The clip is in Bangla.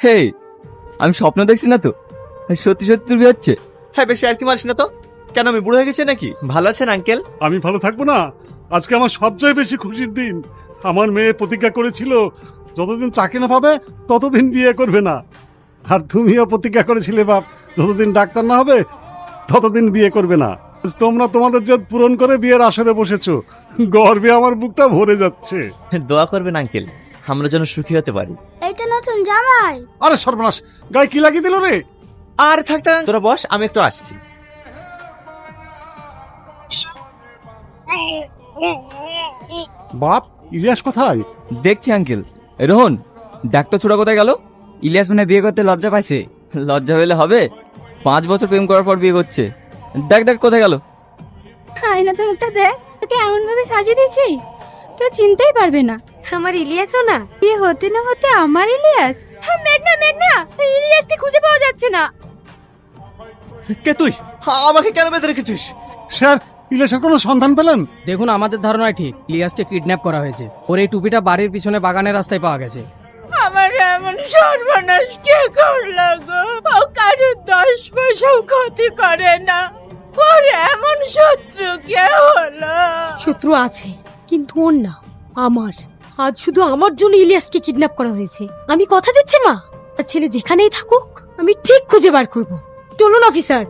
হে, আমি স্বপ্ন দেখছি না তো, সত্যি সত্যি তোর বিয়ে হচ্ছে? হ্যাঁ, বেশি আর কি মারিস না তো। কেন, আমি বুড়ো হয়ে গেছি নাকি? ভালো আছেন আঙ্কেল? আমি ভালো থাকবো না? আজকে আমার সবচেয়ে বেশি খুশির দিন। আমার মেয়ে প্রতিজ্ঞা করেছিল যতদিন চাকরি না পাবে ততদিন বিয়ে করবে না। আর তুমিও প্রতিজ্ঞা করেছিলে বাপ, যতদিন ডাক্তার না হবে ততদিন বিয়ে করবে না। তোমরা তোমাদের জেদ পূরণ করে বিয়ের আসরে বসেছো। গর্বে আমার বুকটা ভরে যাচ্ছে। দোয়া করবেন আঙ্কেল, আমরা যেন সুখী হতে পারি। এইটা নতুন জামাই। আরে সর্বনাশ, গায়ে কি লাগিয়ে দিল রে? আর থাকতে তোরা বস, আমি একটু আসছি। বাপ, ইলিয়াস কোথায়? দেখছি আঙ্কেল। রোহন, দেখ তো ছোড়া কোথায় গেল? ইলিয়াস মানে বিয়ে করতে লজ্জা পাইছে। লজ্জা হলে হবে? 5 বছর প্রেম করার পর বিয়ে করছে। দেখ দেখ কোথায় গেল। আয়না তো মুখটা দেখ, তোকে এমন ভাবে সাজিয়ে দিয়েছি কেউ চিনতেই পারবে না। আমার ইলিয়াসও না, বিয়ে হতে না হতে আমার ইলিয়াস। হ্যাঁ, মেঘনা মেঘনা, ইলিয়াসকে খুঁজে পাওয়া যাচ্ছে না। কে তুই? আমাকে কেন বেঁধে রেখেছিস? স্যার, ইলিয়াসের কোনো সন্ধান পেলেন? দেখুন, আমাদের ধারণায় ঠিক ইলিয়াসকে কিডন্যাপ করা হয়েছে। ওর এই টুপিটা বাড়ির পিছনে বাগানের রাস্তায় পাওয়া গেছে। আমার এমন সর্বনাশ কে করলো গো? ও কারোর 10 পয়সাও ক্ষতি করে না, ওর এমন শত্রু কে হলো? শত্রু আছে, কিন্তু ওর না, আমার। আজ শুধু আমার জন্য ইলিয়াসকে কিডন্যাপ করা হয়েছে। আমি কথা দিচ্ছি মা, আর ছেলে যেখানেই থাকুক আমি ঠিক খুঁজে বার করব। চলুন অফিসার।